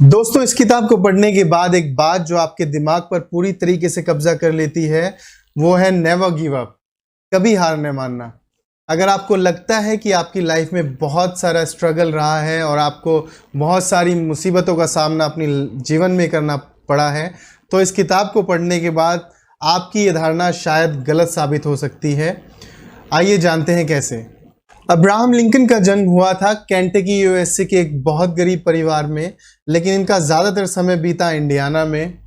दोस्तों, इस किताब को पढ़ने के बाद एक बात जो आपके दिमाग पर पूरी तरीके से कब्जा कर लेती है वो है नेवर गिव अप। कभी हार न मानना। अगर आपको लगता है कि आपकी लाइफ में बहुत सारा स्ट्रगल रहा है और आपको बहुत सारी मुसीबतों का सामना अपनी जीवन में करना पड़ा है, तो इस किताब को पढ़ने के बाद आपकी ये धारणा शायद गलत साबित हो सकती है। आइए जानते हैं कैसे। अब्राहम लिंकन का जन्म हुआ था केंटकी यूएसए के एक बहुत गरीब परिवार में, लेकिन इनका ज़्यादातर समय बीता इंडियाना में।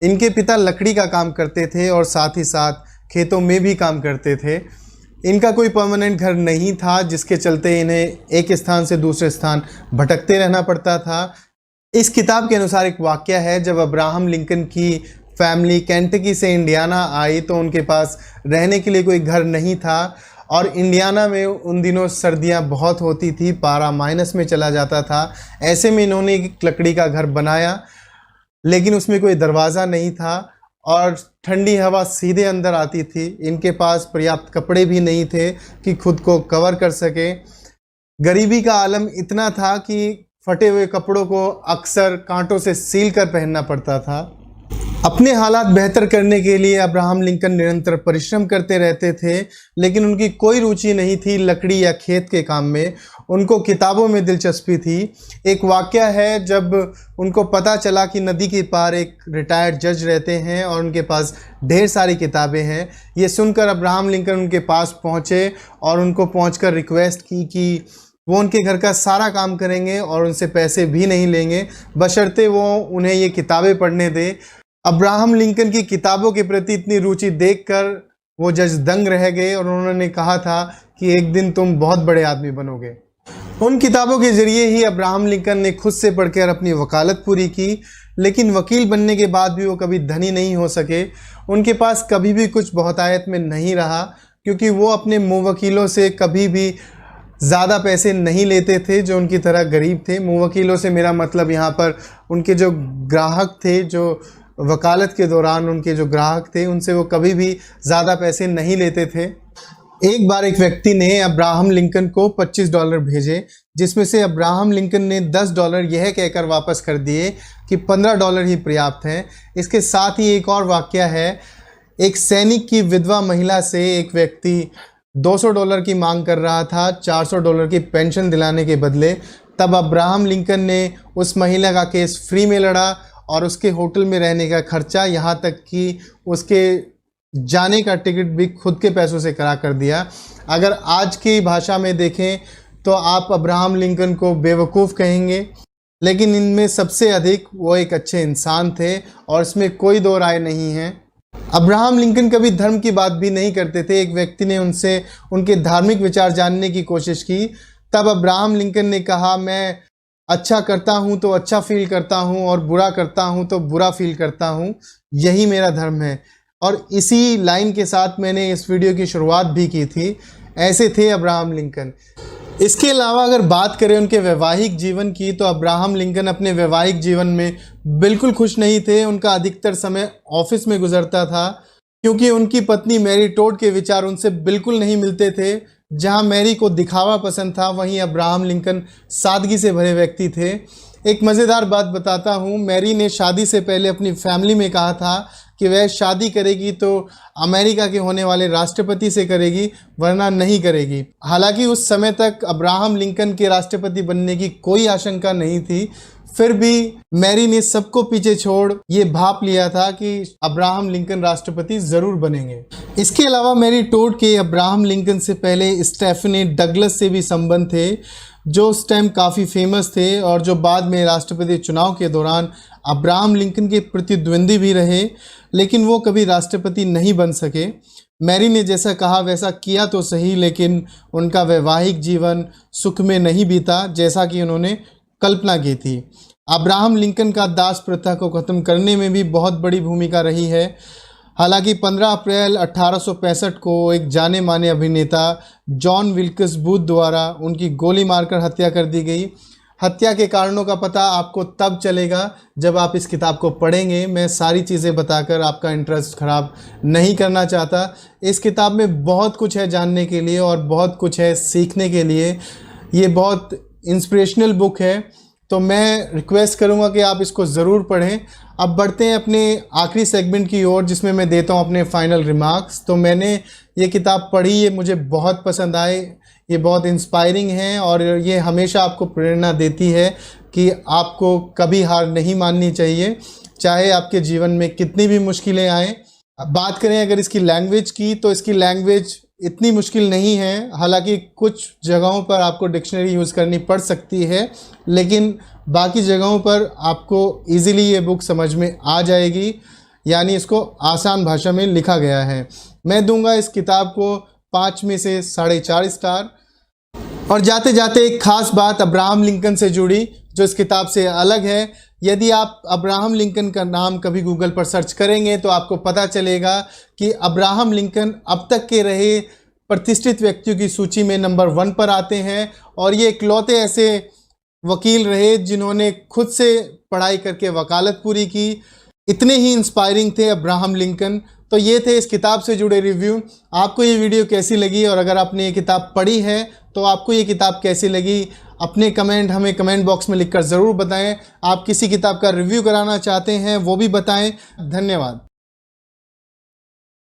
इनके पिता लकड़ी का काम करते थे और साथ ही साथ खेतों में भी काम करते थे। इनका कोई परमानेंट घर नहीं था, जिसके चलते इन्हें एक स्थान से दूसरे स्थान भटकते रहना पड़ता था। इस किताब के अनुसार एक वाक़या है, जब अब्राहम लिंकन की फैमिली केंटकी से इंडियाना आई तो उनके पास रहने के लिए कोई घर नहीं था और इंडियाना में उन दिनों सर्दियां बहुत होती थी, पारा माइनस में चला जाता था। ऐसे में इन्होंने एक लकड़ी का घर बनाया, लेकिन उसमें कोई दरवाज़ा नहीं था और ठंडी हवा सीधे अंदर आती थी। इनके पास पर्याप्त कपड़े भी नहीं थे कि खुद को कवर कर सके। गरीबी का आलम इतना था कि फटे हुए कपड़ों को अक्सर कांटों से सील कर पहनना पड़ता था। अपने हालात बेहतर करने के लिए अब्राहम लिंकन निरंतर परिश्रम करते रहते थे, लेकिन उनकी कोई रुचि नहीं थी लकड़ी या खेत के काम में। उनको किताबों में दिलचस्पी थी। एक वाक़या है, जब उनको पता चला कि नदी के पार एक रिटायर्ड जज रहते हैं और उनके पास ढेर सारी किताबें हैं। ये सुनकर अब्राहम लिंकन उनके पास पहुँचे और उनको पहुँचकर रिक्वेस्ट की कि वो उनके घर का सारा काम करेंगे और उनसे पैसे भी नहीं लेंगे, बशर्ते वो उन्हें ये किताबें पढ़ने दें। अब्राहम लिंकन की किताबों के प्रति इतनी रुचि देखकर वो जज दंग रह गए और उन्होंने कहा था कि एक दिन तुम बहुत बड़े आदमी बनोगे। उन किताबों के ज़रिए ही अब्राहम लिंकन ने खुद से पढ़कर अपनी वकालत पूरी की, लेकिन वकील बनने के बाद भी वो कभी धनी नहीं हो सके। उनके पास कभी भी कुछ बहुतायत में नहीं रहा, क्योंकि वो अपने मुवक्किलों से कभी भी ज़्यादा पैसे नहीं लेते थे जो उनकी तरह गरीब थे। मुवक्किलों से मेरा मतलब यहाँ पर उनके जो ग्राहक थे, जो वकालत के दौरान उनके जो ग्राहक थे, उनसे वो कभी भी ज़्यादा पैसे नहीं लेते थे। एक बार एक व्यक्ति ने अब्राहम लिंकन को $25 भेजे, जिसमें से अब्राहम लिंकन ने $10 यह कहकर वापस कर दिए कि $15 ही पर्याप्त हैं। इसके साथ ही एक और वाक़या है। एक सैनिक की विधवा महिला से एक व्यक्ति $200 की मांग कर रहा था $400 की पेंशन दिलाने के बदले। तब अब्राहम लिंकन ने उस महिला का केस फ्री में लड़ा और उसके होटल में रहने का खर्चा, यहाँ तक कि उसके जाने का टिकट भी खुद के पैसों से करा कर दिया। अगर आज की भाषा में देखें तो आप अब्राहम लिंकन को बेवकूफ़ कहेंगे, लेकिन इनमें सबसे अधिक वो एक अच्छे इंसान थे और इसमें कोई दो राय नहीं है। अब्राहम लिंकन कभी धर्म की बात भी नहीं करते थे। एक व्यक्ति ने उनसे उनके धार्मिक विचार जानने की कोशिश की। तब अब्राहम लिंकन ने कहा, मैं अच्छा करता हूँ तो अच्छा फील करता हूँ और बुरा करता हूँ तो बुरा फील करता हूँ, यही मेरा धर्म है। और इसी लाइन के साथ मैंने इस वीडियो की शुरुआत भी की थी। ऐसे थे अब्राहम लिंकन। इसके अलावा अगर बात करें उनके वैवाहिक जीवन की, तो अब्राहम लिंकन अपने वैवाहिक जीवन में बिल्कुल खुश नहीं थे। उनका अधिकतर समय ऑफिस में गुजरता था, क्योंकि उनकी पत्नी मैरी टोड के विचार उनसे बिल्कुल नहीं मिलते थे। जहां मैरी को दिखावा पसंद था, वहीं अब्राहम लिंकन सादगी से भरे व्यक्ति थे। एक मज़ेदार बात बताता हूं। मैरी ने शादी से पहले अपनी फैमिली में कहा था कि वह शादी करेगी तो अमेरिका के होने वाले राष्ट्रपति से करेगी, वरना नहीं करेगी। हालांकि उस समय तक अब्राहम लिंकन के राष्ट्रपति बनने की कोई आशंका नहीं थी, फिर भी मैरी ने सबको पीछे छोड़ ये भाप लिया था कि अब्राहम लिंकन राष्ट्रपति ज़रूर बनेंगे। इसके अलावा मैरी टोड के अब्राहम लिंकन से पहले स्टेफनी डगलस से भी संबंध थे, जो उस टाइम काफ़ी फेमस थे और जो बाद में राष्ट्रपति चुनाव के दौरान अब्राहम लिंकन के प्रतिद्वंदी भी रहे, लेकिन वो कभी राष्ट्रपति नहीं बन सके। मैरी ने जैसा कहा वैसा किया तो सही, लेकिन उनका वैवाहिक जीवन सुख में नहीं बीता, जैसा कि उन्होंने कल्पना की थी। अब्राहम लिंकन का दास प्रथा को ख़त्म करने में भी बहुत बड़ी भूमिका रही है। हालांकि 15 अप्रैल 1865 को एक जाने माने अभिनेता जॉन विल्कस बूथ द्वारा उनकी गोली मारकर हत्या कर दी गई। हत्या के कारणों का पता आपको तब चलेगा जब आप इस किताब को पढ़ेंगे। मैं सारी चीज़ें बताकर आपका इंटरेस्ट ख़राब नहीं करना चाहता। इस किताब में बहुत कुछ है जानने के लिए और बहुत कुछ है सीखने के लिए। ये बहुत इंस्पिरेशनल बुक है। तो मैं रिक्वेस्ट करूंगा कि आप इसको ज़रूर पढ़ें। अब बढ़ते हैं अपने आखिरी सेगमेंट की ओर, जिसमें मैं देता हूं अपने फाइनल रिमार्क्स। तो मैंने ये किताब पढ़ी, ये मुझे बहुत पसंद आए, ये बहुत इंस्पायरिंग है और ये हमेशा आपको प्रेरणा देती है कि आपको कभी हार नहीं माननी चाहिए, चाहे आपके जीवन में कितनी भी मुश्किलें आएँ। अब बात करें अगर इसकी लैंग्वेज की, तो इसकी लैंग्वेज इतनी मुश्किल नहीं है। हालांकि कुछ जगहों पर आपको डिक्शनरी यूज़ करनी पड़ सकती है, लेकिन बाकी जगहों पर आपको इजीली ये बुक समझ में आ जाएगी, यानी इसको आसान भाषा में लिखा गया है। मैं दूंगा इस किताब को 5 में से 4.5 स्टार। और जाते जाते एक ख़ास बात अब्राहम लिंकन से जुड़ी, जो इस किताब से अलग है। यदि आप अब्राहम लिंकन का नाम कभी गूगल पर सर्च करेंगे तो आपको पता चलेगा कि अब्राहम लिंकन अब तक के रहे प्रतिष्ठित व्यक्तियों की सूची में नंबर 1 पर आते हैं। और ये इकलौते ऐसे वकील रहे जिन्होंने खुद से पढ़ाई करके वकालत पूरी की। इतने ही इंस्पायरिंग थे अब्राहम लिंकन। तो ये थे इस किताब से जुड़े रिव्यू। आपको ये वीडियो कैसी लगी, और अगर आपने ये किताब पढ़ी है तो आपको ये किताब कैसी लगी, अपने कमेंट हमें कमेंट बॉक्स में लिखकर ज़रूर बताएं। आप किसी किताब का रिव्यू कराना चाहते हैं वो भी बताएं। धन्यवाद।